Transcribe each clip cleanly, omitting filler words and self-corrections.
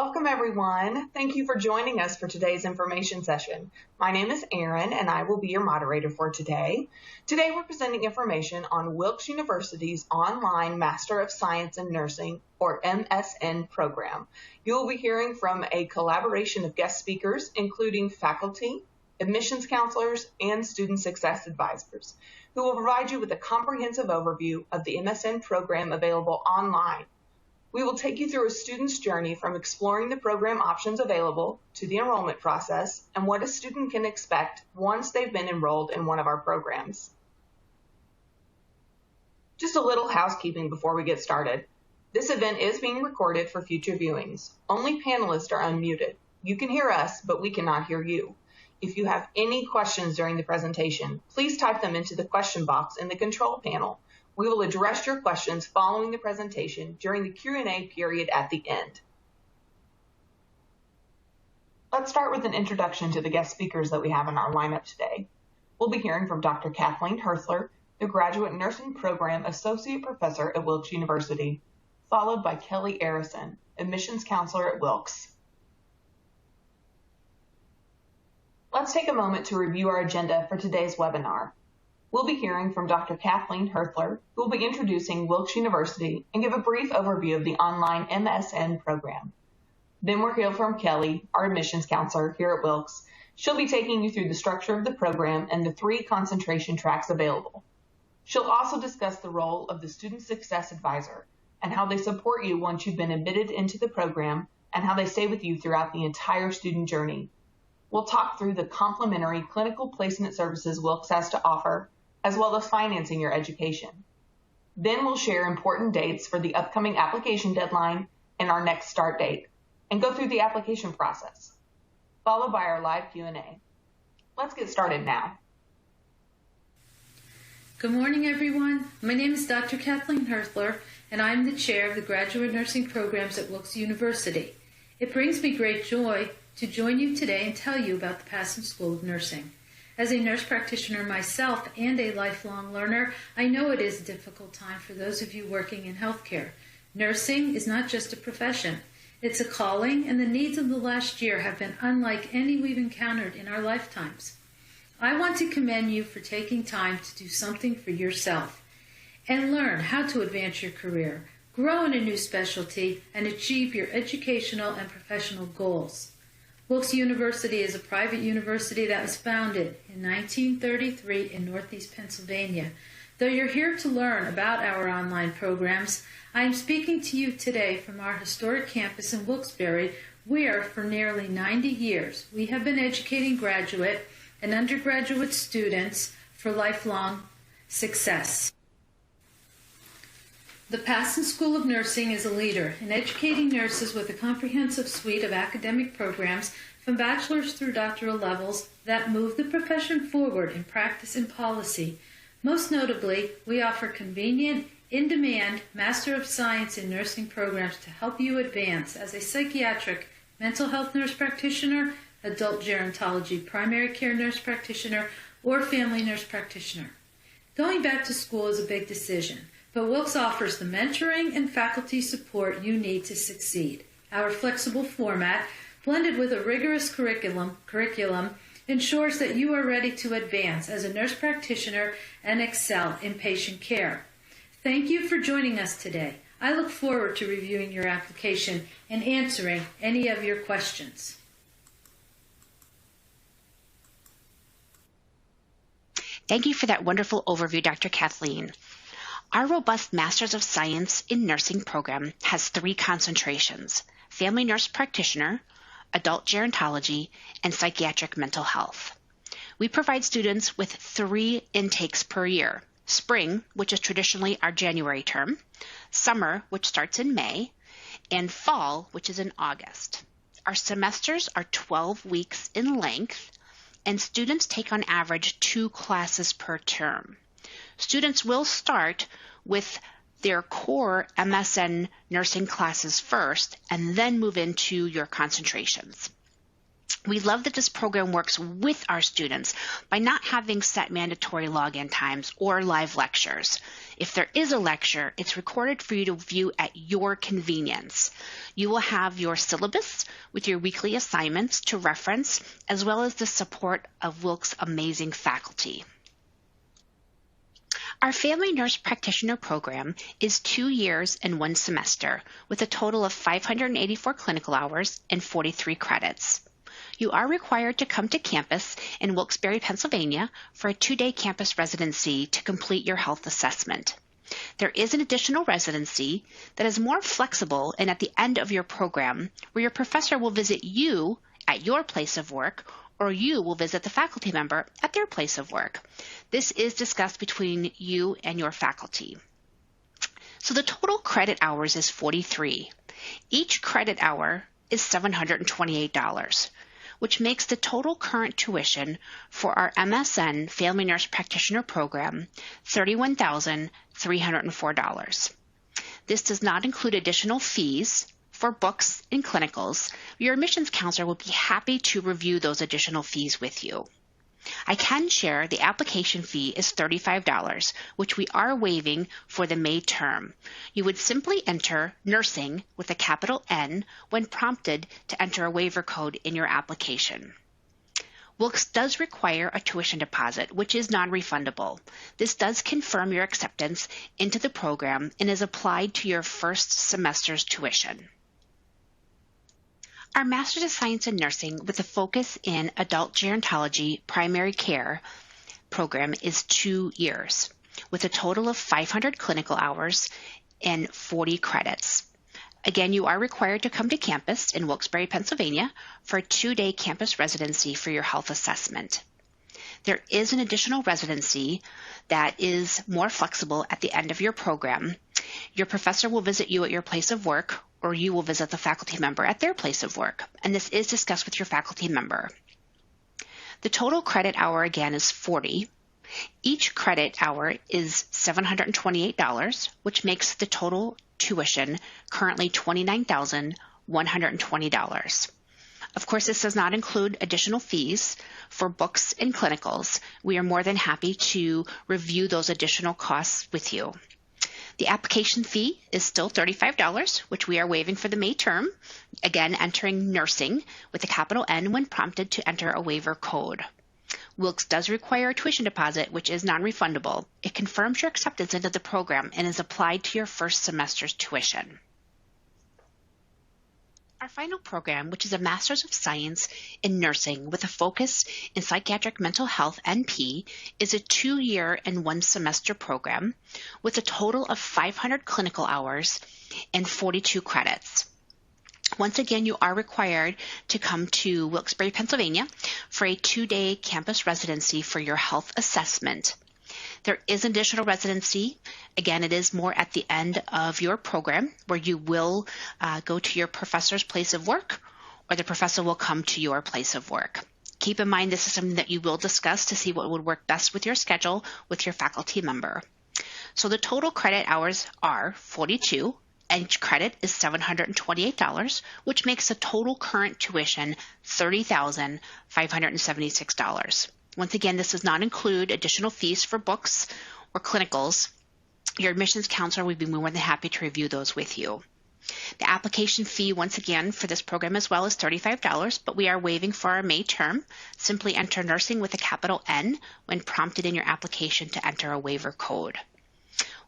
Welcome everyone. Thank you for joining us for today's information session. My name is Erin and I will be your moderator for today. Today we're presenting information on Wilkes University's online Master of Science in Nursing or M.S.N program. You will be hearing from a collaboration of guest speakers including faculty, admissions counselors, and student success advisors who will provide you with a comprehensive overview of the M.S.N program available online. We will take you through a student's journey from exploring the program options available to the enrollment process and what a student can expect once they've been enrolled in one of our programs. Just a little housekeeping before we get started. This event is being recorded for future viewings. Only panelists are unmuted. You can hear us, but we cannot hear you. If you have any questions during the presentation, please type them into the question box in the control panel. We will address your questions following the presentation during the Q&A period at the end. Let's start with an introduction to the guest speakers that we have in our lineup today. We'll be hearing from Dr. Kathleen Herthler, the Graduate Nursing Program Associate Professor at Wilkes University, followed by Kelly Arison, Admissions Counselor at Wilkes. Let's take a moment to review our agenda for today's webinar. We'll be hearing from Dr. Kathleen Herthler, who will be introducing Wilkes University and give a brief overview of the online M.S.N program. Then we'll hear from Kelly, our admissions counselor here at Wilkes. She'll be taking you through the structure of the program and the 3 concentration tracks available. She'll also discuss the role of the Student Success Advisor and how they support you once you've been admitted into the program and how they stay with you throughout the entire student journey. We'll talk through the complementary clinical placement services Wilkes has to offer, as well as financing your education. Then we'll share important dates for the upcoming application deadline and our next start date, and go through the application process, followed by our live Q&A. Let's get started now. Good morning, everyone. My name is Dr. Kathleen Herthler, and I'm the chair of the Graduate Nursing Programs at Wilkes University. It brings me great joy to join you today and tell you about the Absn School of Nursing. As a nurse practitioner myself and a lifelong learner, I know it is a difficult time for those of you working in healthcare. Nursing is not just a profession. It's a calling, and the needs of the last year have been unlike any we've encountered in our lifetimes. I want to commend you for taking time to do something for yourself and learn how to advance your career, grow in a new specialty, and achieve your educational and professional goals. Wilkes University is a private university that was founded in 1933 in Northeast Pennsylvania. Though you're here to learn about our online programs, I am speaking to you today from our historic campus in Wilkes-Barre, where for nearly 90 years we have been educating graduate and undergraduate students for lifelong success. The Absn School of Nursing is a leader in educating nurses with a comprehensive suite of academic programs from bachelor's through doctoral levels that move the profession forward in practice and policy. Most notably, we offer convenient, in-demand Master of Science in Nursing programs to help you advance as a psychiatric mental health nurse practitioner, adult gerontology primary care nurse practitioner, or family nurse practitioner. Going back to school is a big decision, but Wilkes offers the mentoring and faculty support you need to succeed. Our flexible format, blended with a rigorous curriculum, ensures that you are ready to advance as a nurse practitioner and excel in patient care. Thank you for joining us today. I look forward to reviewing your application and answering any of your questions. Thank you for that wonderful overview, Dr. Kathleen. Our robust Masters of Science in Nursing program has 3 concentrations: Family Nurse Practitioner, Adult Gerontology, and Psychiatric Mental Health. We provide students with 3 intakes per year: spring, which is traditionally our January term, summer, which starts in May, and fall, which is in August. Our semesters are 12 weeks in length, and students take on average 2 classes per term. Students will start with their core M.S.N nursing classes first and then move into your concentrations. We love that this program works with our students by not having set mandatory login times or live lectures. If there is a lecture, it's recorded for you to view at your convenience. You will have your syllabus with your weekly assignments to reference, as well as the support of Wilkes' amazing faculty. Our Family Nurse Practitioner program is 2 years and 1 semester, with a total of 584 clinical hours and 43 credits. You are required to come to campus in Wilkes-Barre, Pennsylvania for a 2-day campus residency to complete your health assessment. There is an additional residency that is more flexible and at the end of your program, where your professor will visit you at your place of work, or you will visit the faculty member at their place of work. This is discussed between you and your faculty. So the total credit hours is 43. Each credit hour is $728. Which makes the total current tuition for our M.S.N. Family Nurse Practitioner program $31,304. This does not include additional fees for books and clinicals. Your admissions counselor will be happy to review those additional fees with you. I can share the application fee is $35, which we are waiving for the May term. You would simply enter nursing with a capital N when prompted to enter a waiver code in your application. Wilkes does require a tuition deposit, which is non-refundable. This does confirm your acceptance into the program and is applied to your first semester's tuition. Our Master's of Science in Nursing with a focus in adult gerontology primary care program is 2 years, with a total of 500 clinical hours and 40 credits. Again, you are required to come to campus in Wilkes-Barre, Pennsylvania for a 2-day campus residency for your health assessment. There is an additional residency that is more flexible at the end of your program. Your professor will visit you at your place of work, or you will visit the faculty member at their place of work, and this is discussed with your faculty member. The total credit hour again is 40. Each credit hour is $728, which makes the total tuition currently $29,120. Of course, this does not include additional fees for books and clinicals. We are more than happy to review those additional costs with you. The application fee is still $35, which we are waiving for the May term, again entering nursing with a capital N when prompted to enter a waiver code. Wilkes does require a tuition deposit, which is non-refundable. It confirms your acceptance into the program and is applied to your first semester's tuition. Our final program, which is a Master's of Science in Nursing with a focus in Psychiatric Mental Health NP, is a 2-year and 1 semester program with a total of 500 clinical hours and 42 credits. Once again, you are required to come to Wilkes-Barre, Pennsylvania for a 2-day campus residency for your health assessment. There is an additional residency. Again, it is more at the end of your program where you will go to your professor's place of work, or the professor will come to your place of work. Keep in mind this is something that you will discuss to see what would work best with your schedule with your faculty member. So the total credit hours are 42, and each credit is $728, which makes the total current tuition $30,576. Once again, this does not include additional fees for books or clinicals. Your admissions counselor would be more than happy to review those with you. The application fee, once again, for this program as well is $35, but we are waiving for our May term. Simply enter nursing with a capital N when prompted in your application to enter a waiver code.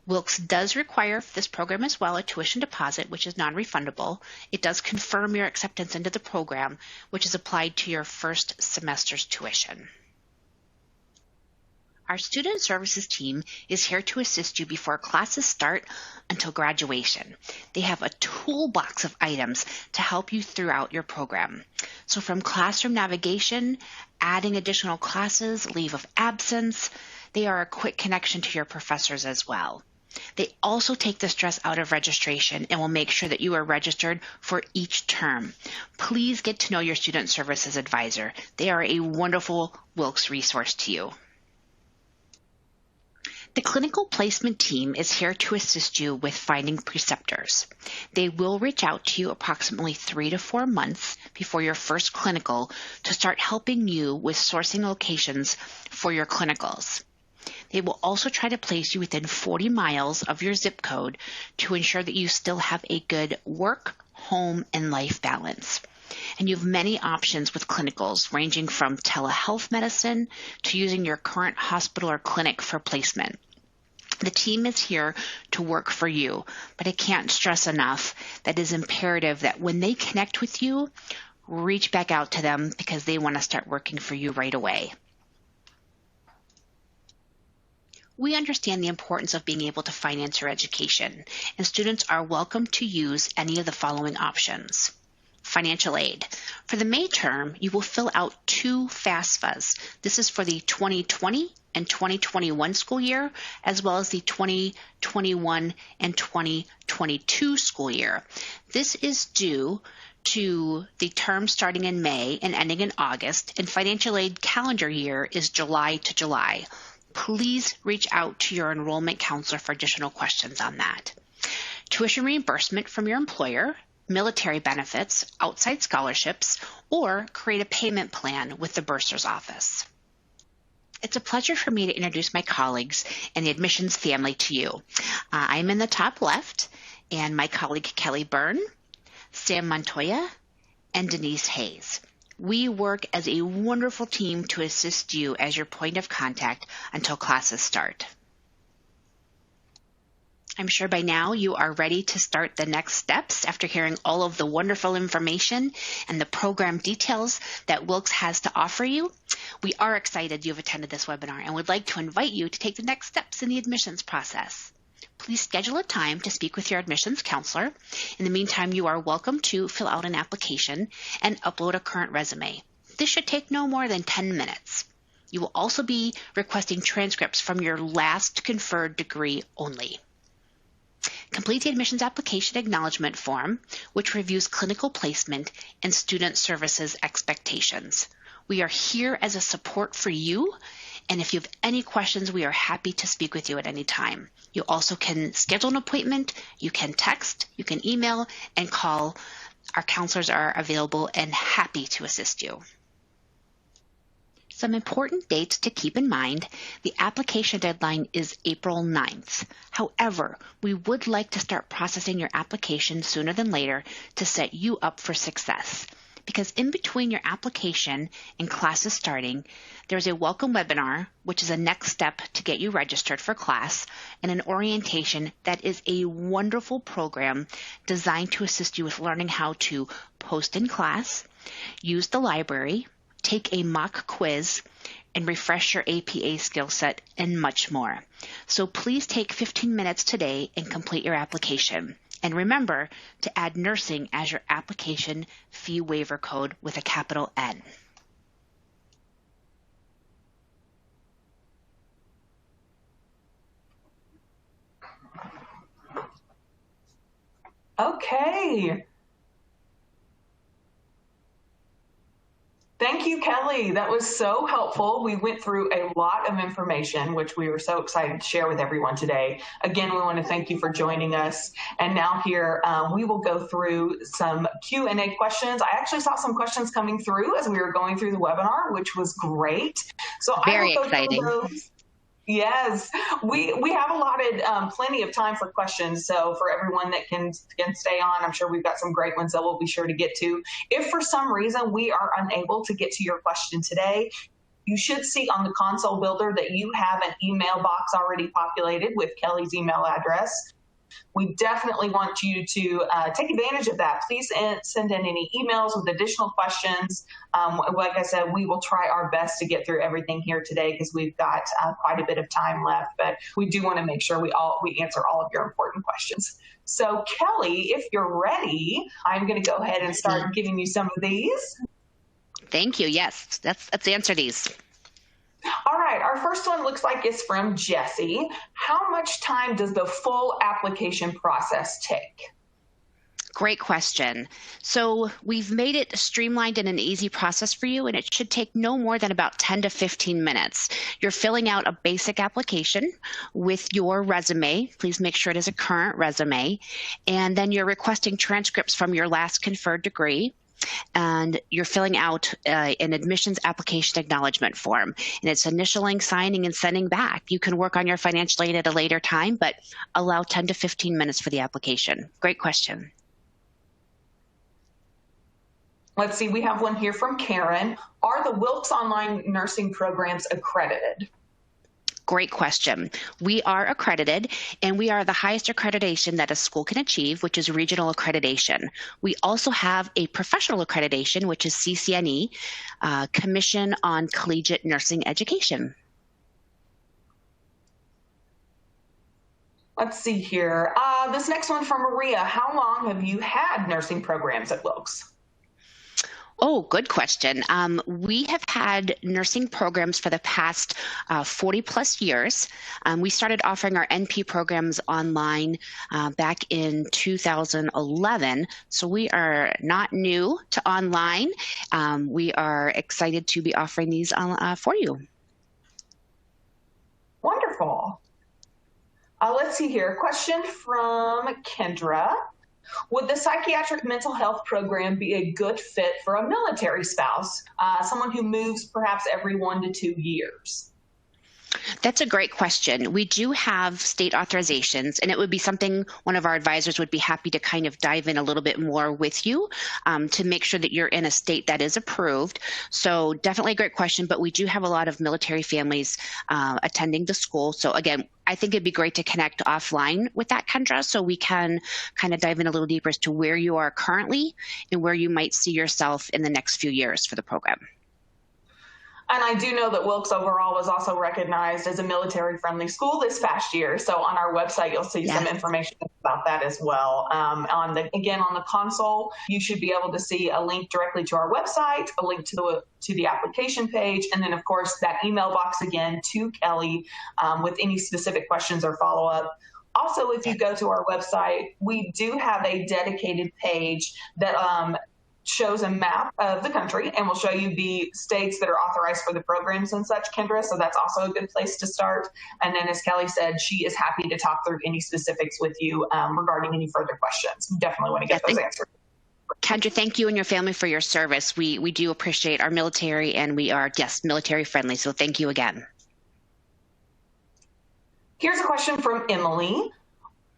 Wilkes does require for this program as well a tuition deposit, which is non-refundable. It does confirm your acceptance into the program, which is applied to your first semester's tuition. Our Student Services team is here to assist you before classes start until graduation. They have a toolbox of items to help you throughout your program. So from classroom navigation, adding additional classes, leave of absence, they are a quick connection to your professors as well. They also take the stress out of registration and will make sure that you are registered for each term. Please get to know your Student Services advisor. They are a wonderful Wilkes resource to you. The clinical placement team is here to assist you with finding preceptors. They will reach out to you approximately 3 to 4 months before your first clinical to start helping you with sourcing locations for your clinicals. They will also try to place you within 40 miles of your zip code to ensure that you still have a good work, home, and life balance. And you have many options with clinicals, ranging from telehealth medicine to using your current hospital or clinic for placement. The team is here to work for you, but I can't stress enough that it is imperative that when they connect with you, reach back out to them because they want to start working for you right away. We understand the importance of being able to finance your education, and students are welcome to use any of the following options. Financial aid. For the May term, you will fill out 2 FAFSAs. This is for the 2020 and 2021 school year, as well as the 2021 and 2022 school year. This is due to the term starting in May and ending in August, and financial aid calendar year is July to July. Please reach out to your enrollment counselor for additional questions on that. Tuition reimbursement from your employer, military benefits, outside scholarships, or create a payment plan with the bursar's office. It's a pleasure for me to introduce my colleagues and the admissions family to you. I'm in the top left, and my colleague Kelly Byrne, Sam Montoya, and Denise Hayes. We work as a wonderful team to assist you as your point of contact until classes start. I'm sure by now you are ready to start the next steps after hearing all of the wonderful information and the program details that Wilkes has to offer you. We are excited you have attended this webinar and would like to invite you to take the next steps in the admissions process. Please schedule a time to speak with your admissions counselor. In the meantime, you are welcome to fill out an application and upload a current resume. This should take no more than 10 minutes. You will also be requesting transcripts from your last conferred degree only. Complete the admissions application acknowledgement form, which reviews clinical placement and student services expectations. We are here as a support for you, and if you have any questions, we are happy to speak with you at any time. You also can schedule an appointment, you can text, you can email, and call. Our counselors are available and happy to assist you. Some important dates to keep in mind. The application deadline is April 9th. However, we would like to start processing your application sooner than later to set you up for success. Because in between your application and classes starting, there's a welcome webinar, which is a next step to get you registered for class, and an orientation that is a wonderful program designed to assist you with learning how to post in class, use the library, take a mock quiz, and refresh your APA skill set, and much more. So please take 15 minutes today and complete your application. And remember to add nursing as your application fee waiver code with a capital N. Okay. Thank you, Kelly. That was so helpful. We went through a lot of information, which we were so excited to share with everyone today. Again, we want to thank you for joining us. And now here, we will go through some Q&A questions. I actually saw some questions coming through as we were going through the webinar, which was great. So very exciting. Yes, we have allotted plenty of time for questions. So for everyone that can stay on, I'm sure we've got some great ones that we'll be sure to get to. If for some reason we are unable to get to your question today, you should see on the console builder that you have an email box already populated with Kelly's email address. We definitely want you to take advantage of that. Please send in any emails with additional questions. Like I said, we will try our best to get through everything here today because we've got quite a bit of time left, but we do want to make sure we answer all of your important questions. So Kelly, if you're ready, I'm going to go ahead and start giving you some of these. Thank you. Yes, let's answer these. All right, our first one looks like it's from Jesse. How much time does the full application process take? Great question. So we've made it streamlined and an easy process for you, and it should take no more than about 10 to 15 minutes. You're filling out a basic application with your resume. Please make sure it is a current resume. And then you're requesting transcripts from your last conferred degree. and you're filling out an admissions application acknowledgement form, and it's initialing, signing, and sending back. You can work on your financial aid at a later time, but allow 10 to 15 minutes for the application. Great question. Let's see, we have one here from Karen. Are the Wilkes online nursing programs accredited? Great question. We are accredited, and we are the highest accreditation that a school can achieve, which is regional accreditation. We also have a professional accreditation, which is CCNE, Commission on Collegiate Nursing Education. Let's see here. This next one from Maria. How long have you had nursing programs at Wilkes? Oh, good question. We have had nursing programs for the past 40 plus years. We started offering our NP programs online back in 2011. So we are not new to online. We are excited to be offering these for you. Wonderful. Let's see here. Question from Kendra. Would the psychiatric mental health program be a good fit for a military spouse, someone who moves perhaps every 1 to 2 years? That's a great question. We do have state authorizations, and it would be something one of our advisors would be happy to kind of dive in a little bit more with you to make sure that you're in a state that is approved. So definitely a great question, but we do have a lot of military families attending the school. So again, I think it'd be great to connect offline with that, Kendra, so we can kind of dive in a little deeper as to where you are currently and where you might see yourself in the next few years for the program. And I do know that Wilkes overall was also recognized as a military-friendly school this past year. So on our website, you'll see some information about that as well. Again, on the console, you should be able to see a link directly to our website, a link to the application page, and then, of course, that email box again to Kelly with any specific questions or follow-up. Also, if you go to our website, we do have a dedicated page that shows a map of the country and will show you the states that are authorized for the programs and such, Kendra. So that's also a good place to start. And then, as Kelly said, she is happy to talk through any specifics with you regarding any further questions. We definitely want to get those answered. Kendra, thank you and your family for your service. We do appreciate our military, and we are, yes, military friendly. So thank you again. Here's a question from Emily.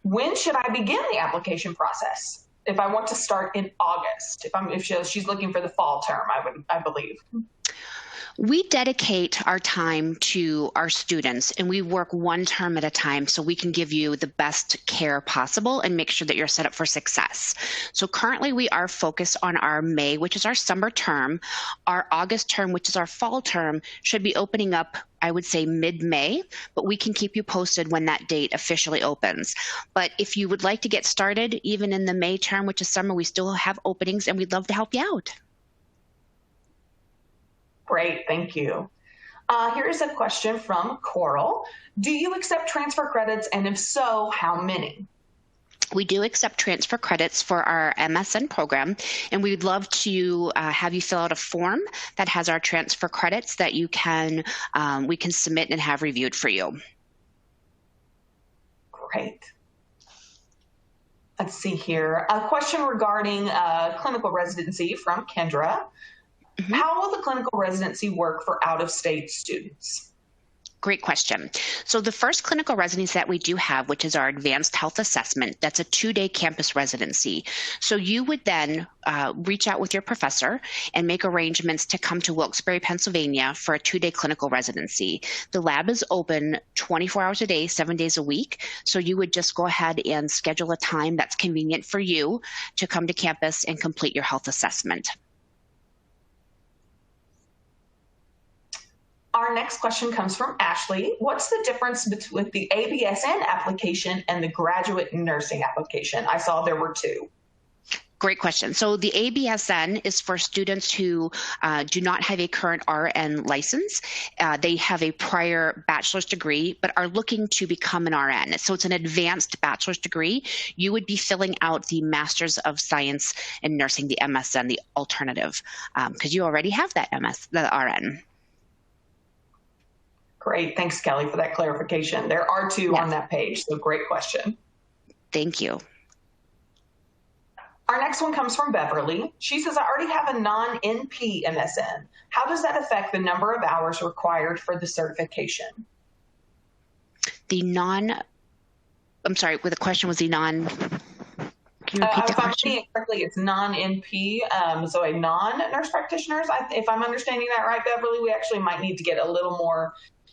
When should I begin the application process? If I want to start in August, if she's looking for the fall term, I believe. We dedicate our time to our students, and we work one term at a time so we can give you the best care possible and make sure that you're set up for success. So currently we are focused on our May, which is our summer term. Our August term, which is our fall term, should be opening up, I would say, mid-May, but we can keep you posted when that date officially opens. But if you would like to get started, even in the May term, which is summer, we still have openings, and we'd love to help you out. Great, thank you. Here's a question from Coral. Do you accept transfer credits, and if so, how many? We do accept transfer credits for our M.S.N program, and we'd love to have you fill out a form that has our transfer credits that you can we can submit and have reviewed for you. Great. Let's see here. A question regarding clinical residency from Kendra. Mm-hmm. How will the clinical residency work for out-of-state students? Great question. So the first clinical residency that we do have, which is our advanced health assessment, that's a 2-day campus residency. So you would then reach out with your professor and make arrangements to come to Wilkes-Barre, Pennsylvania for a 2-day clinical residency. The lab is open 24 hours a day, 7 days a week. So you would just go ahead and schedule a time that's convenient for you to come to campus and complete your health assessment. Our next question comes from Ashley. What's the difference between the Absn application and the graduate nursing application? I saw there were two. Great question. So the Absn is for students who do not have a current RN license. They have a prior bachelor's degree, but are looking to become an RN. So it's an advanced bachelor's degree. You would be filling out the Master's of Science in Nursing, the M.S.N, the alternative, because you already have that the RN. Great. Thanks, Kelly, for that clarification. There are two on that page, so great question. Thank you. Our next one comes from Beverly. She says, I already have a non-NP M.S.N. How does that affect the number of hours required for the certification? I'm sorry, the question was can you repeat the question? If I'm saying it correctly, it's non-NP, so a non-nurse practitioners. If I'm understanding that right, Beverly, we actually might need to get a little more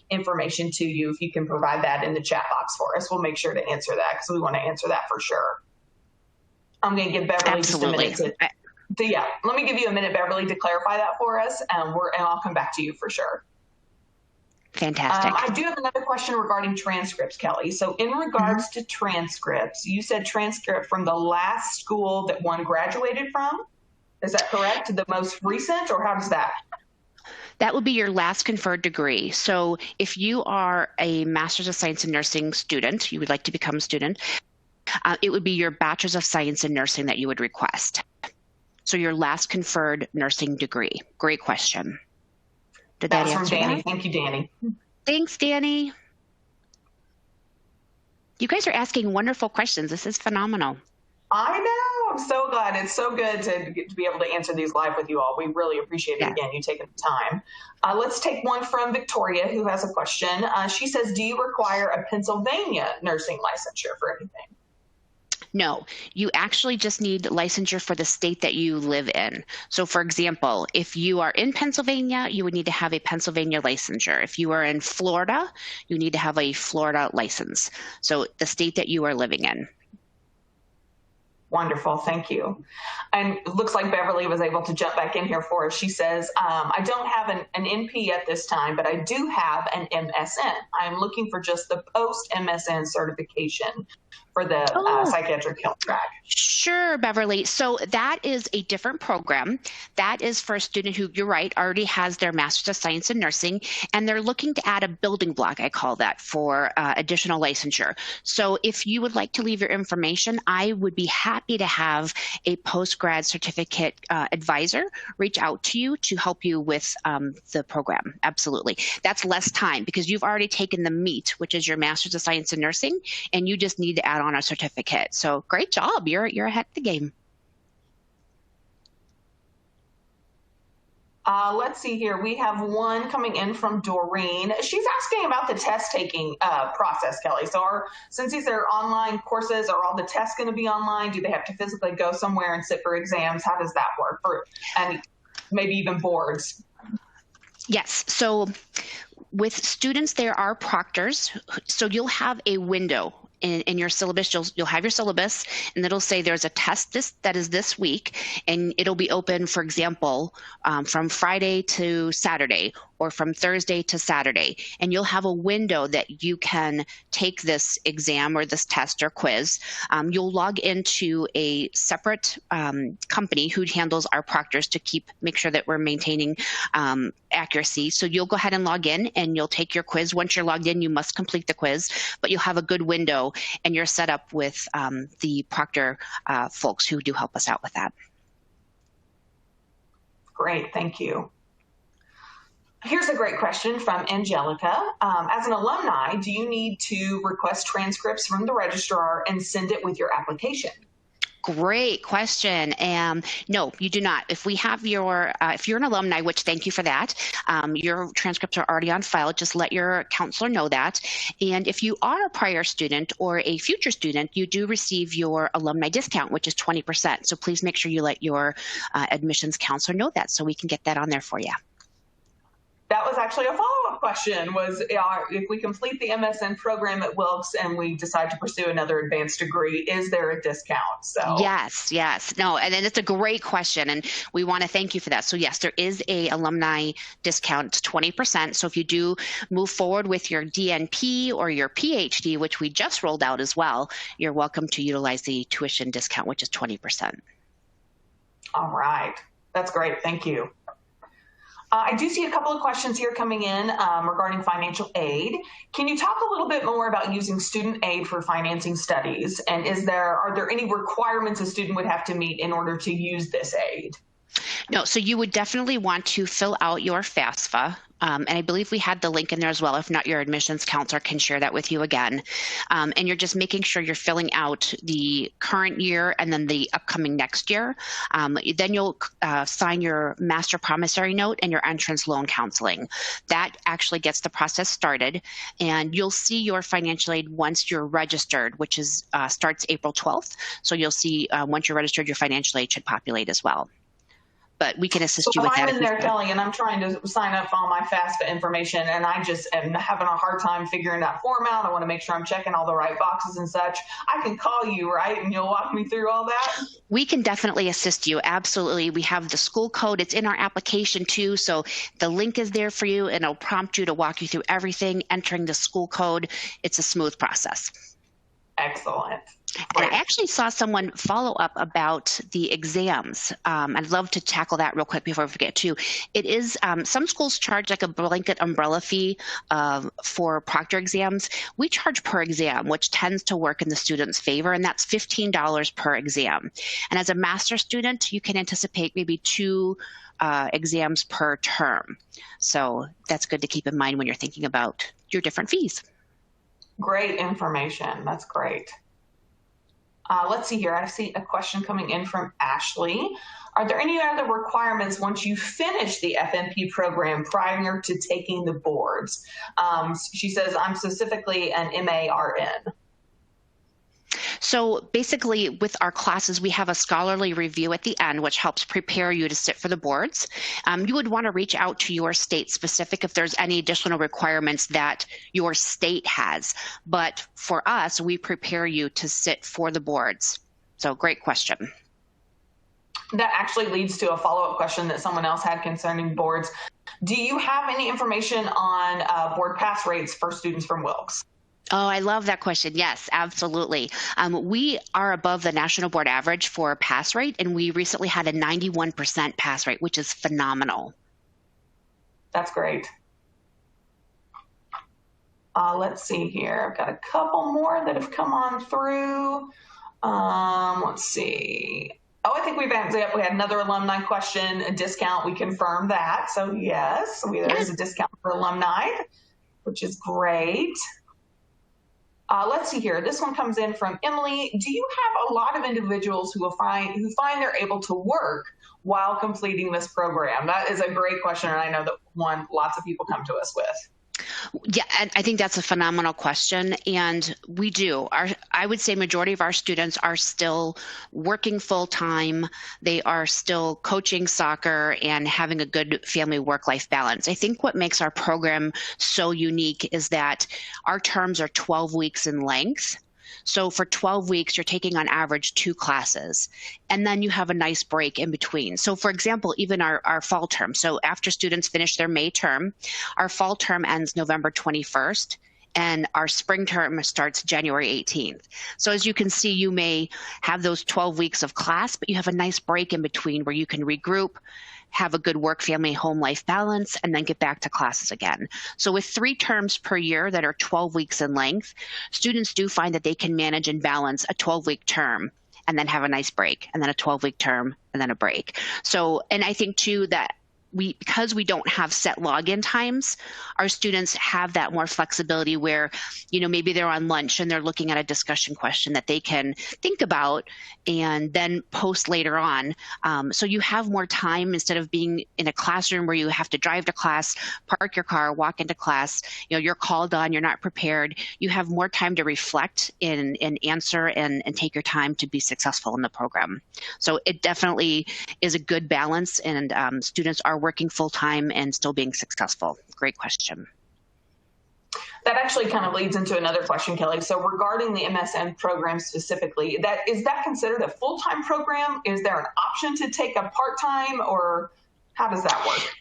information to you. If you can provide that in the chat box for us, we'll make sure to answer that because we want to answer that for sure. I'm going to give Beverly just a minute to let me give you a minute, Beverly, to clarify that for us, and I'll come back to you for sure. Fantastic. I do have another question regarding transcripts, Kelly. So in regards to transcripts, you said transcript from the last school that one graduated from. Is that correct? The most recent, or how does that? That would be your last conferred degree. So if you are a Master's of Science in Nursing student, you would like to become a student, it would be your Bachelor's of Science in Nursing that you would request. So your last conferred nursing degree. Great question. Did that answer from Danny. that? Thank you, Danny. Thanks, Danny. You guys are asking wonderful questions. This is phenomenal. I know. I'm so glad. It's so good to be able to answer these live with you all. We really appreciate it, again, you taking the time. Let's take one from Victoria, who has a question. She says, do you require a Pennsylvania nursing licensure for anything? No, you actually just need licensure for the state that you live in. So for example, if you are in Pennsylvania, you would need to have a Pennsylvania licensure. If you are in Florida, you need to have a Florida license. So the state that you are living in. Wonderful. Thank you. And it looks like Beverly was able to jump back in here for us. She says, I don't have an NP at this time, but I do have an M.S.N. I'm looking for just the post-M.S.N. certification for the psychiatric health track. Sure, Beverly. So that is a different program. That is for a student who, you're right, already has their Master's of Science in Nursing, and they're looking to add a building block, I call that, for additional licensure. So if you would like to leave your information, I would be happy to have a post-grad certificate advisor reach out to you to help you with the program. Absolutely. That's less time because you've already taken the meat, which is your Master's of Science in Nursing, and you just need to add on a certificate. So great job. You're ahead of the game. Let's see here. We have one coming in from Doreen. She's asking about the test taking process, Kelly. So since these are online courses, are all the tests going to be online? Do they have to physically go somewhere and sit for exams? How does that work? And maybe even boards? Yes. So with students, there are proctors. So you'll have a window in your syllabus. You'll have your syllabus, and it'll say there's a test that is this week, and it'll be open, for example, from Friday to Saturday or from Thursday to Saturday. And you'll have a window that you can take this exam or this test or quiz. You'll log into a separate company who handles our proctors to make sure that we're maintaining accuracy. So you'll go ahead and log in and you'll take your quiz. Once you're logged in, you must complete the quiz, but you'll have a good window and you're set up with the proctor folks who do help us out with that. Great, thank you. Here's a great question from Angelica. As an alumni, do you need to request transcripts from the registrar and send it with your application? Great question. No, you do not. If we have if you're an alumni, which thank you for that, your transcripts are already on file. Just let your counselor know that. And if you are a prior student or a future student, you do receive your alumni discount, which is 20%. So please make sure you let your admissions counselor know that so we can get that on there for you. That was actually a follow-up question, was if we complete the M.S.N. program at Wilkes and we decide to pursue another advanced degree, is there a discount? So Yes. No, and then it's a great question, and we want to thank you for that. So yes, there is a alumni discount, 20%. So if you do move forward with your DNP or your PhD, which we just rolled out as well, you're welcome to utilize the tuition discount, which is 20%. All right. That's great. Thank you. I do see a couple of questions here coming in regarding financial aid. Can you talk a little bit more about using student aid for financing studies? And are there any requirements a student would have to meet in order to use this aid? No, so you would definitely want to fill out your FAFSA. And I believe we had the link in there as well. If not, your admissions counselor can share that with you again. And you're just making sure you're filling out the current year and then the upcoming next year. Then you'll sign your master promissory note and your entrance loan counseling. That actually gets the process started. And you'll see your financial aid once you're registered, which is starts April 12th. So you'll see once you're registered, your financial aid should populate as well. But we can assist you with that. So if I'm in there, Kelly, and I'm trying to sign up for all my FAFSA information, and I just am having a hard time figuring that form out, I want to make sure I'm checking all the right boxes and such, I can call you, right? And you'll walk me through all that? We can definitely assist you. Absolutely. We have the school code. It's in our application too. So the link is there for you, and it'll prompt you to walk you through everything, entering the school code. It's a smooth process. Excellent. And I actually saw someone follow up about the exams. I'd love to tackle that real quick before we forget too. It is, some schools charge like a blanket umbrella fee for proctor exams. We charge per exam, which tends to work in the student's favor, and that's $15 per exam. And as a master student, you can anticipate maybe 2 exams per term. So that's good to keep in mind when you're thinking about your different fees. Great information. That's great. Let's see here. I see a question coming in from Ashley. Are there any other requirements once you finish the FNP program prior to taking the boards? She says, I'm specifically an M.A.R.N. So basically with our classes, we have a scholarly review at the end, which helps prepare you to sit for the boards. You would want to reach out to your state specific if there's any additional requirements that your state has. But for us, we prepare you to sit for the boards. So great question. That actually leads to a follow-up question that someone else had concerning boards. Do you have any information on board pass rates for students from Wilkes? Oh, I love that question. Yes, absolutely. We are above the national board average for pass rate, and we recently had a 91% pass rate, which is phenomenal. That's great. Let's see here. I've got a couple more that have come on through. Let's see. Oh, I think we had another alumni question, a discount. We confirmed that. So yes, there is a discount for alumni, which is great. Let's see here. This one comes in from Emily. Do you have a lot of individuals who find they're able to work while completing this program? That is a great question, and I know that one lots of people come to us with. Yeah, and I think that's a phenomenal question, and we do. I would say majority of our students are still working full-time. They are still coaching soccer and having a good family work-life balance. I think what makes our program so unique is that our terms are 12 weeks in length. So for 12 weeks, you're taking on average 2 classes, and then you have a nice break in between. So for example, even our fall term. So after students finish their May term, our fall term ends November 21st, and our spring term starts January 18th. So as you can see, you may have those 12 weeks of class, but you have a nice break in between where you can regroup, have a good work, family, home life balance, and then get back to classes again. So with 3 terms per year that are 12 weeks in length, students do find that they can manage and balance a 12-week term and then have a nice break, and then a 12-week term and then a break. So, and I think too that because we don't have set login times, our students have that more flexibility where, maybe they're on lunch and they're looking at a discussion question that they can think about and then post later on. So you have more time instead of being in a classroom where you have to drive to class, park your car, walk into class, you're called on, you're not prepared. You have more time to reflect and answer and take your time to be successful in the program. So it definitely is a good balance, and students are working full-time and still being successful. Great question. That actually kind of leads into another question, Kelly. So regarding the M.S.N program specifically, is that considered a full-time program? Is there an option to take a part-time, or how does that work?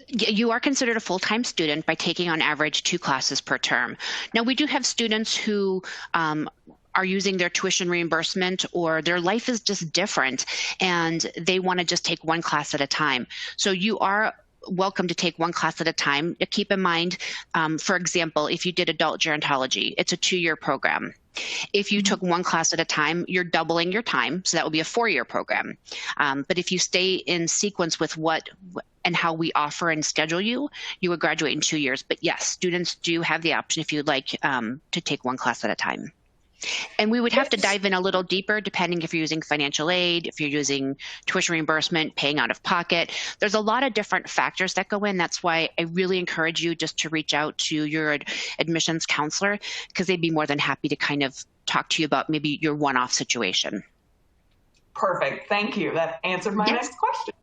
You are considered a full-time student by taking on average 2 classes per term. Now, we do have students who are using their tuition reimbursement, or their life is just different and they want to just take 1 class at a time. So you are welcome to take 1 class at a time. Keep in mind, for example, if you did adult gerontology, it's a 2-year program. If you took one class at a time, you're doubling your time, so that would be a 4-year program. But if you stay in sequence with what and how we offer and schedule you, you would graduate in 2 years. But yes, students do have the option if you'd like to take one class at a time. And we would have to dive in a little deeper depending if you're using financial aid, if you're using tuition reimbursement, paying out of pocket. There's a lot of different factors that go in. That's why I really encourage you just to reach out to your admissions counselor, because they'd be more than happy to kind of talk to you about maybe your one-off situation. Perfect. Thank you. That answered my next question.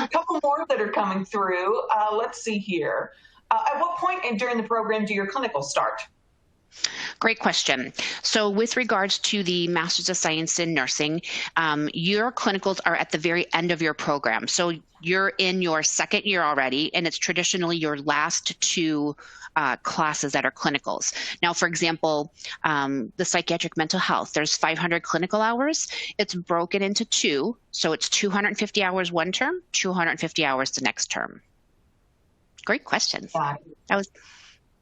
A couple more that are coming through. Let's see here. At what point during the program do your clinicals start? Great question. So with regards to the Master's of Science in Nursing, your clinicals are at the very end of your program. So you're in your 2nd year already, and it's traditionally your last 2 classes that are clinicals. Now, for example, the psychiatric mental health, there's 500 clinical hours. It's broken into 2. So it's 250 hours one term, 250 hours the next term. Great question.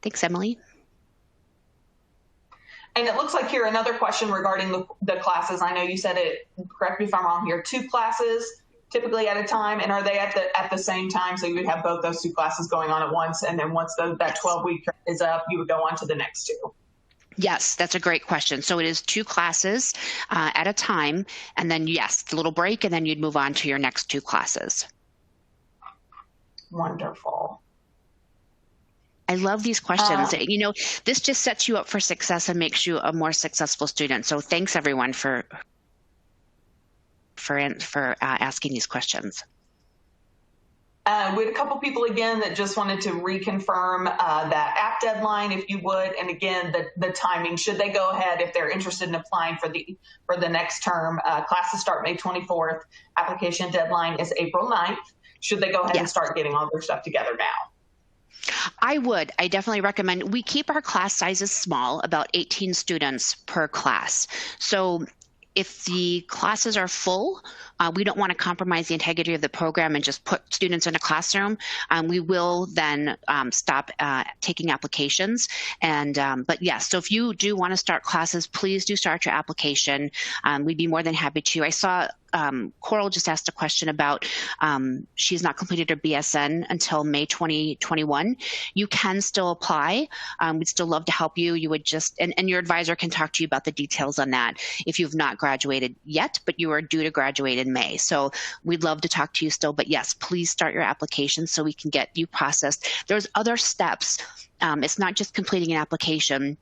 Thanks, Emily. And it looks like here another question regarding the classes. I know you said it, correct me if I'm wrong here, 2 classes typically at a time, and are they at the same time? So you would have both those 2 classes going on at once, and then once that 12-week is up, you would go on to the next 2. Yes, that's a great question. So it is 2 classes at a time, and then yes, a little break, and then you'd move on to your next 2 classes. Wonderful. I love these questions. This just sets you up for success and makes you a more successful student. So thanks everyone for asking these questions. We had a couple people again that just wanted to reconfirm that app deadline, if you would, and again the timing. Should they go ahead if they're interested in applying for the next term? Classes start May 24th. Application deadline is April 9th. Should they go ahead and start getting all their stuff together now? I would. I definitely recommend. We keep our class sizes small, about 18 students per class. So if the classes are full, we don't want to compromise the integrity of the program and just put students in a classroom. We will then stop taking applications. But yes, so if you do want to start classes, please do start your application. We'd be more than happy to. I saw Coral just asked a question about she's not completed her BSN until May 2021. You can still apply. We'd still love to help you. You would just, and your advisor can talk to you about the details on that if you've not graduated yet, but you are due to graduate in May. So we'd love to talk to you still, but yes, please start your application so we can get you processed. There's other steps. It's not just completing an application.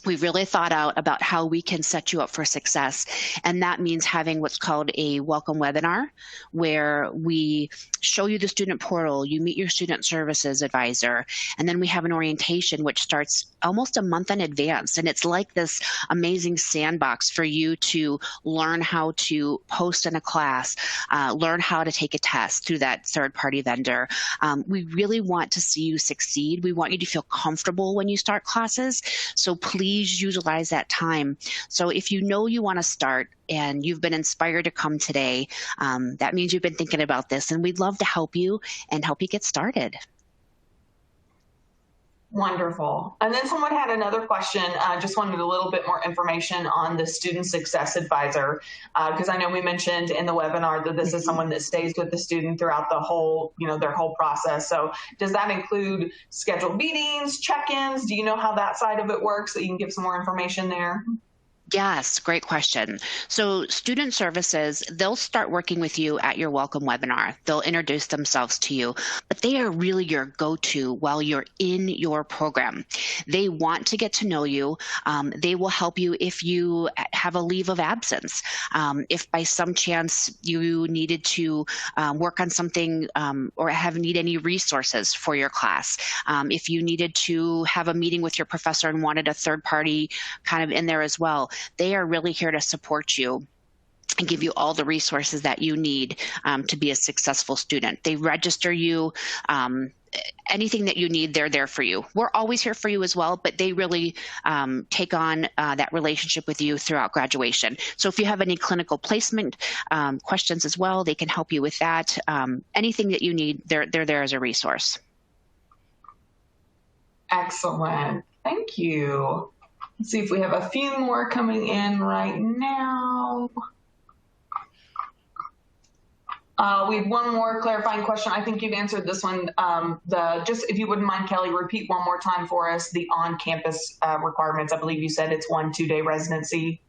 We've really thought out about how we can set you up for success. And that means having what's called a welcome webinar, where we show you the student portal, you meet your student services advisor, and then we have an orientation which starts almost a month in advance. And it's like this amazing sandbox for you to learn how to post in a class, learn how to take a test through that third-party vendor. We really want to see you succeed. We want you to feel comfortable when you start classes. So please utilize that time. So if you know you want to start and you've been inspired to come today, that means you've been thinking about this, and we'd love to help you and help you get started. Wonderful. And then someone had another question, just wanted a little bit more information on the student success advisor, because I know we mentioned in the webinar that this is someone that stays with the student throughout the whole, their whole process. So does that include scheduled meetings, check-ins? Do you know how that side of it works, that you can give some more information there? Yes, great question. So student services, they'll start working with you at your welcome webinar. They'll introduce themselves to you, but they are really your go-to while you're in your program. They want to get to know you. They will help you if you have a leave of absence. If by some chance you needed to work on something or need any resources for your class. If you needed to have a meeting with your professor and wanted a third party kind of in there as well. They are really here to support you and give you all the resources that you need to be a successful student. They register you. Anything that you need, they're there for you. We're always here for you as well, but they really take on that relationship with you throughout graduation. So if you have any clinical placement questions as well, they can help you with that. Anything that you need, they're there as a resource. Excellent. Thank you. Let's see if we have a few more coming in right now. We have one more clarifying question. I think you've answered this one. Just if you wouldn't mind, Kelly, repeat one more time for us the on-campus requirements. I believe you said it's 1 2-day residency.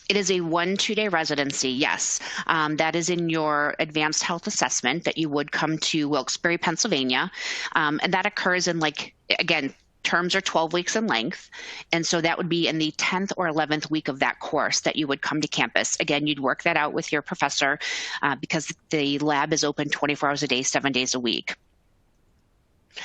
It is a 1 2-day residency, yes. That is in your advanced health assessment that you would come to Wilkes-Barre, Pennsylvania. And that occurs in, again, terms are 12 weeks in length. And so that would be in the 10th or 11th week of that course that you would come to campus. Again, you'd work that out with your professor because the lab is open 24 hours a day, 7 days a week.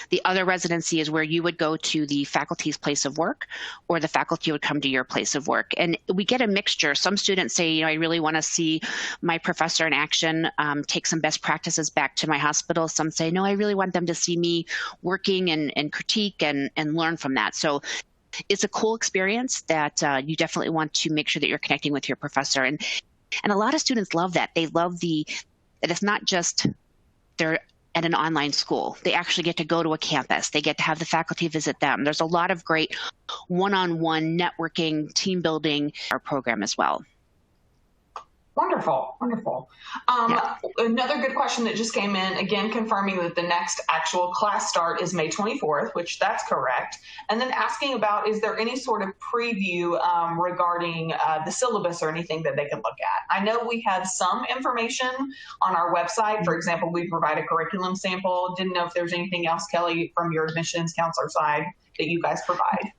The other residency is where you would go to the faculty's place of work, or the faculty would come to your place of work. And we get a mixture. Some students say, I really want to see my professor in action, take some best practices back to my hospital. Some say, no, I really want them to see me working and critique and learn from that. So it's a cool experience that you definitely want to make sure that you're connecting with your professor. And a lot of students love that. They love that it's not just they're at an online school. They actually get to go to a campus. They get to have the faculty visit them. There's a lot of great one-on-one networking, team building, our program as well. Wonderful, wonderful. Another good question that just came in, again, confirming that the next actual class start is May 24th, which that's correct. And then asking about, is there any sort of preview regarding the syllabus or anything that they can look at? I know we have some information on our website. For example, we provide a curriculum sample. Didn't know if there's anything else, Kelly, from your admissions counselor side that you guys provide.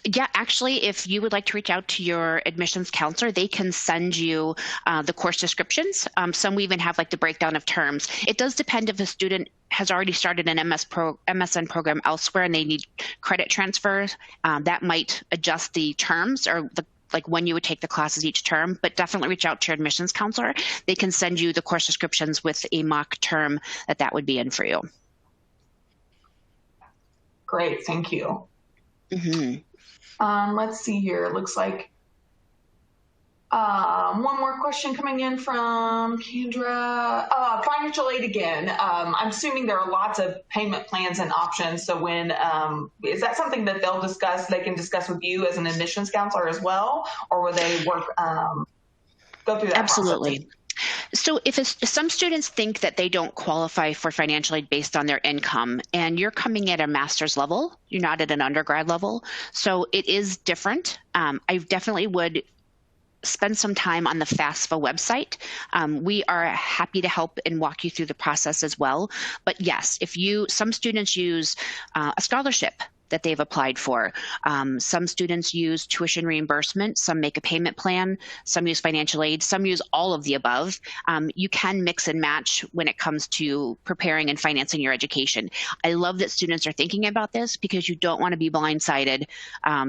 Yeah, actually, if you would like to reach out to your admissions counselor, they can send you the course descriptions. Some we even have the breakdown of terms. It does depend if a student has already started an M.S.N program elsewhere and they need credit transfers. That might adjust the terms or when you would take the classes each term, but definitely reach out to your admissions counselor. They can send you the course descriptions with a mock term that would be in for you. Great, thank you. Mm-hmm. Let's see here. It looks like one more question coming in from Kendra. Financial aid again. I'm assuming there are lots of payment plans and options. So is that something that they can discuss with you as an admissions counselor as well? Or will they go through that Absolutely. process? So if some students think that they don't qualify for financial aid based on their income, and you're coming at a master's level, you're not at an undergrad level, so it is different. I definitely would spend some time on the FAFSA website. We are happy to help and walk you through the process as well. But yes, some students use a scholarship that they've applied for. Some students use tuition reimbursement, some make a payment plan, some use financial aid, some use all of the above. You can mix and match when it comes to preparing and financing your education. I love that students are thinking about this because you don't want to be blindsided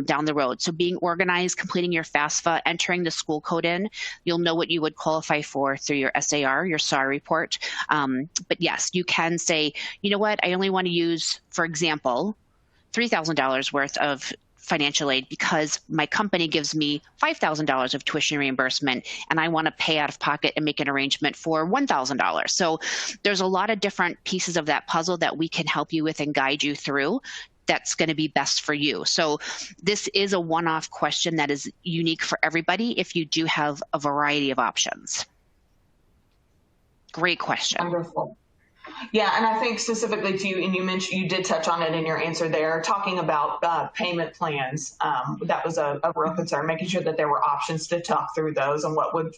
down the road. So being organized, completing your FAFSA, entering the school code in, you'll know what you would qualify for through your SAR, your SAR report. But yes, you can say, you know what, I only want to use, for example, $3,000 worth of financial aid because my company gives me $5,000 of tuition reimbursement and I want to pay out of pocket and make an arrangement for $1,000. So there's a lot of different pieces of that puzzle that we can help you with and guide you through that's going to be best for you. So this is a one-off question that is unique for everybody if you do have a variety of options. Great question. Wonderful. Yeah, and I think specifically to you, and you did touch on it in your answer there, talking about payment plans. That was a real concern, making sure that there were options to talk through those and what would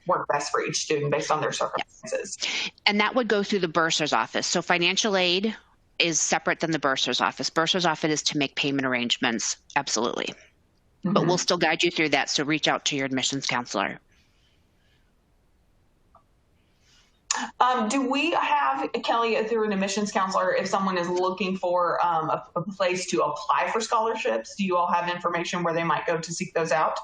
work best for each student based on their circumstances. Yes. And that would go through the bursar's office. So financial aid is separate than the bursar's office. Bursar's office is to make payment arrangements, absolutely. Mm-hmm. But we'll still guide you through that, so reach out to your admissions counselor. Do we have, Kelly, through an admissions counselor, if someone is looking for a place to apply for scholarships, do you all have information where they might go to seek those out?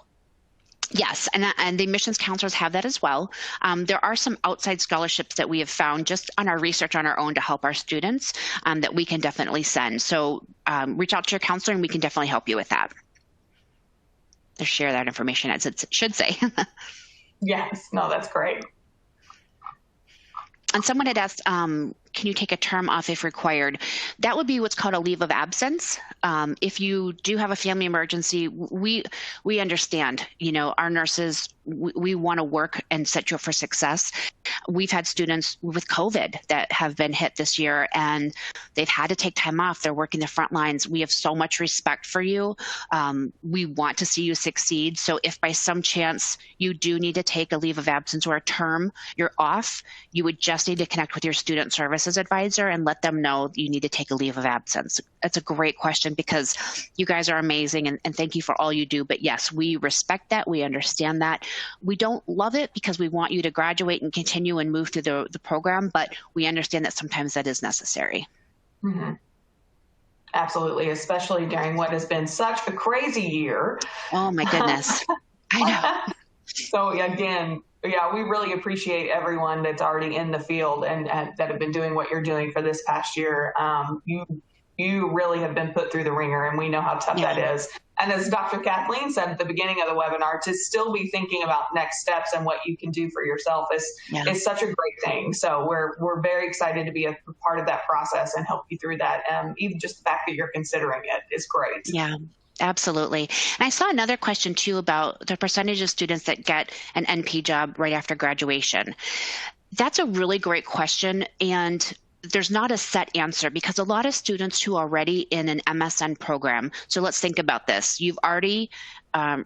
Yes, and the admissions counselors have that as well. There are some outside scholarships that we have found just on our research on our own to help our students that we can definitely send. So reach out to your counselor and we can definitely help you with that. To share that information as it should say. Yes, no, that's great. And someone had asked, can you take a term off if required? That would be what's called a leave of absence. If you do have a family emergency, we understand, our nurses, we want to work and set you up for success. We've had students with COVID that have been hit this year and they've had to take time off. They're working the front lines. We have so much respect for you. We want to see you succeed. So if by some chance you do need to take a leave of absence or a term, you're off, you would just need to connect with your student services advisor and let them know you need to take a leave of absence. That's a great question because you guys are amazing and thank you for all you do. But yes, we respect that. We understand that. We don't love it because we want you to graduate and continue and move through the program, but we understand that sometimes that is necessary. Mm-hmm. Absolutely, especially during what has been such a crazy year. Oh my goodness. I know. So again, yeah, we really appreciate everyone that's already in the field and that have been doing what you're doing for this past year. You really have been put through the ringer, and we know how tough that is. And as Dr. Kathleen said at the beginning of the webinar, to still be thinking about next steps and what you can do for yourself is such a great thing. So we're very excited to be a part of that process and help you through that. Even just the fact that you're considering it is great. Yeah. Absolutely. And I saw another question too about the percentage of students that get an NP job right after graduation. That's a really great question. And there's not a set answer because a lot of students who are already in an M.S.N program. So let's think about this. You've already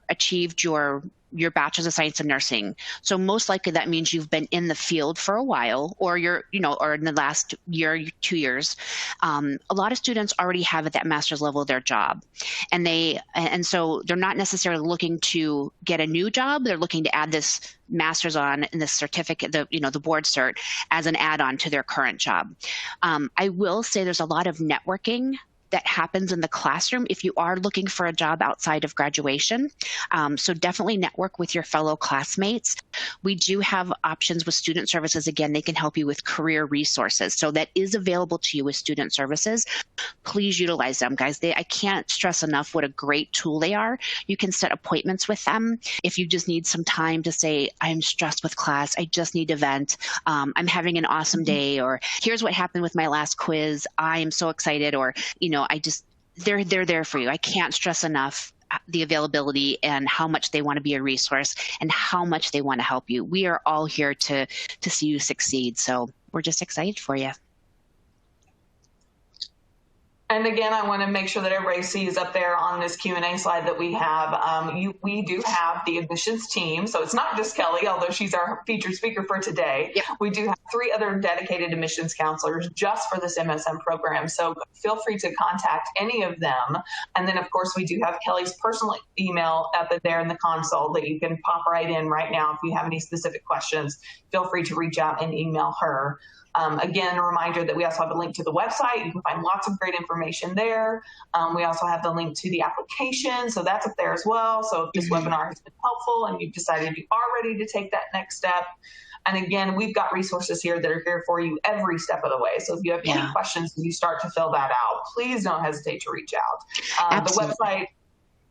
achieved your bachelor's of science in nursing. So most likely that means you've been in the field for a while, or or in the last year, 2 years. A lot of students already have at that master's level their job, and so they're not necessarily looking to get a new job. They're looking to add this master's on in this certificate, the board cert, as an add-on to their current job. I will say there's a lot of networking that happens in the classroom if you are looking for a job outside of graduation. So definitely network with your fellow classmates. We do have options with student services. Again, they can help you with career resources. So that is available to you with student services. Please utilize them, guys. I can't stress enough what a great tool they are. You can set appointments with them. If you just need some time to say, I'm stressed with class, I just need to vent, I'm having an awesome day, or here's what happened with my last quiz, I am so excited, or, they're there for you. I can't stress enough the availability and how much they want to be a resource and how much they want to help you. We are all here to see you succeed. So we're just excited for you. And again, I want to make sure that everybody sees up there on this Q&A slide that we have, we do have the admissions team. So it's not just Kelly, although she's our featured speaker for today. Yep. We do have 3 other dedicated admissions counselors just for this M.S.N program. So feel free to contact any of them. And then, of course, we do have Kelly's personal email up there in the console that you can pop right in right now. If you have any specific questions, feel free to reach out and email her. Again, a reminder that we also have a link to the website. You can find lots of great information there. We also have the link to the application, so that's up there as well. So if this webinar has been helpful and you've decided you are ready to take that next step, and again, we've got resources here that are here for you every step of the way. So if you have any questions as you start to fill that out, please don't hesitate to reach out.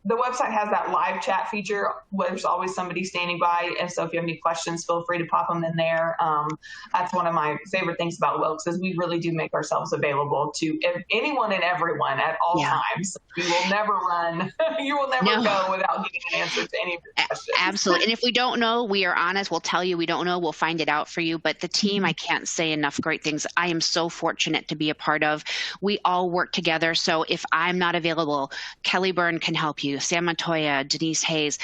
The website has that live chat feature where there's always somebody standing by. And so if you have any questions, feel free to pop them in there. That's one of my favorite things about Wilkes is we really do make ourselves available to anyone and everyone at all times. You will never run. You will never go without getting an answer to any of your questions. Absolutely. And if we don't know, we are honest. We'll tell you we don't know. We'll find it out for you. But the team, I can't say enough great things. I am so fortunate to be a part of. We all work together. So if I'm not available, Kelly Byrne can help you. Sam Montoya, Denise Hayes.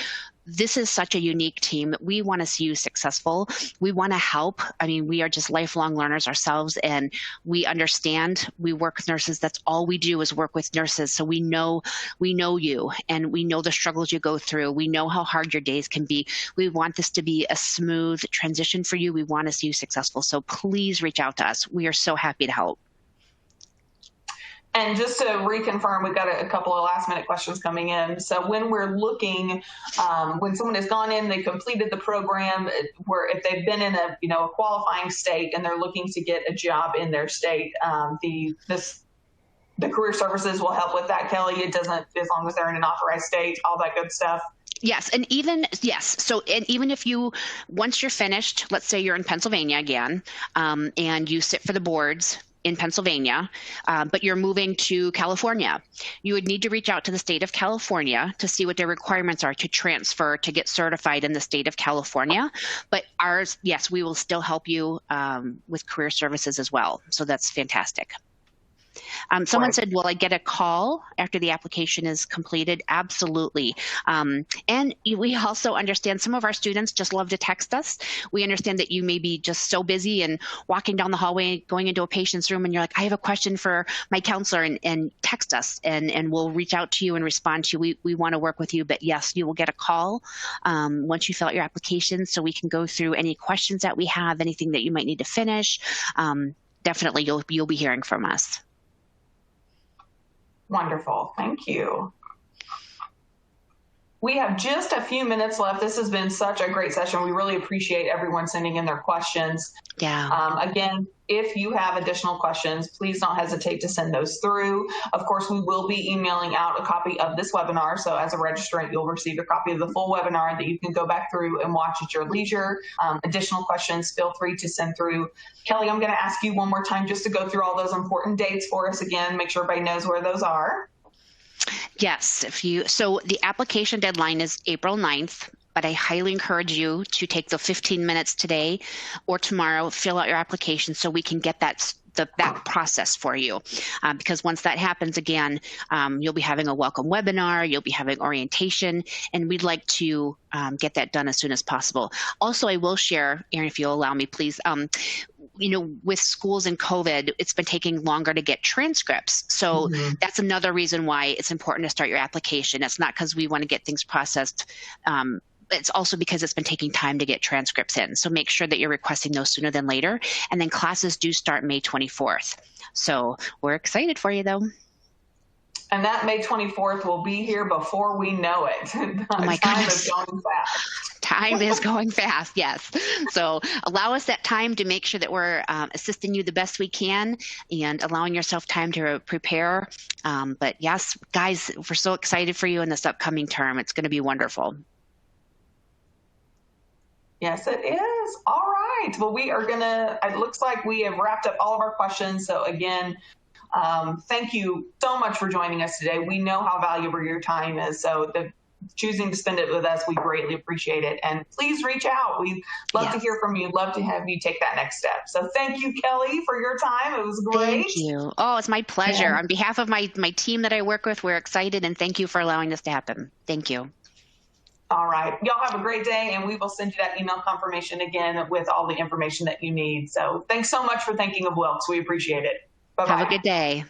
This is such a unique team that we want to see you successful. We want to help. I mean, we are just lifelong learners ourselves, and we understand. We work with nurses. That's all we do is work with nurses. So we know you, and we know the struggles you go through. We know how hard your days can be. We want this to be a smooth transition for you. We want to see you successful. So please reach out to us. We are so happy to help. And just to reconfirm, we've got a couple of last minute questions coming in. So when we're looking, when someone has gone in, they completed the program, where if they've been in a qualifying state and they're looking to get a job in their state, the career services will help with that, Kelly. It doesn't, as long as they're in an authorized state, all that good stuff. Yes. And even, yes. So, and even if you, once you're finished, let's say you're in Pennsylvania again, and you sit for the boards in Pennsylvania, but you're moving to California, you would need to reach out to the state of California to see what their requirements are to transfer, to get certified in the state of California. But ours, yes, we will still help you with career services as well. So that's fantastic. Someone said, will I get a call after the application is completed? Absolutely. And we also understand some of our students just love to text us. We understand that you may be just so busy and walking down the hallway, going into a patient's room, and you're like, I have a question for my counselor, and text us, and we'll reach out to you and respond to you. We want to work with you, but yes, you will get a call once you fill out your application, so we can go through any questions that we have, anything that you might need to finish. Definitely, you'll be hearing from us. Wonderful. Thank you. We have just a few minutes left. This has been such a great session. We really appreciate everyone sending in their questions. Yeah. Again, if you have additional questions, please don't hesitate to send those through. Of course, we will be emailing out a copy of this webinar. So as a registrant, you'll receive a copy of the full webinar that you can go back through and watch at your leisure. Additional questions, feel free to send through. Kelly, I'm going to ask you one more time just to go through all those important dates for us again, make sure everybody knows where those are. Yes. So the application deadline is April 9th. But I highly encourage you to take the 15 minutes today or tomorrow, fill out your application so we can get that process for you. Because once that happens again, you'll be having a welcome webinar, you'll be having orientation, and we'd like to get that done as soon as possible. Also, I will share, Erin, if you'll allow me, please, with schools and COVID, it's been taking longer to get transcripts. So that's another reason why it's important to start your application. It's not because we want to get things processed. It's also because it's been taking time to get transcripts in. So make sure that you're requesting those sooner than later. And then classes do start May 24th. So we're excited for you, though. And that May 24th will be here before we know it. Oh my Time goodness. is going fast. Time is going fast, yes. So allow us that time to make sure that we're assisting you the best we can and allowing yourself time to prepare. But yes, guys, we're so excited for you in this upcoming term. It's going to be wonderful. Yes, it is. All right. Well, it looks like we have wrapped up all of our questions. So again, thank you so much for joining us today. We know how valuable your time is. So choosing to spend it with us, we greatly appreciate it. And please reach out. We'd love to hear from you. Love to have you take that next step. So thank you, Kelly, for your time. It was great. Thank you. Oh, it's my pleasure. Yeah. On behalf of my team that I work with, we're excited, and thank you for allowing this to happen. Thank you. All right. Y'all have a great day, and we will send you that email confirmation again with all the information that you need. So thanks so much for thinking of Wilkes. We appreciate it. Bye-bye. Have a good day.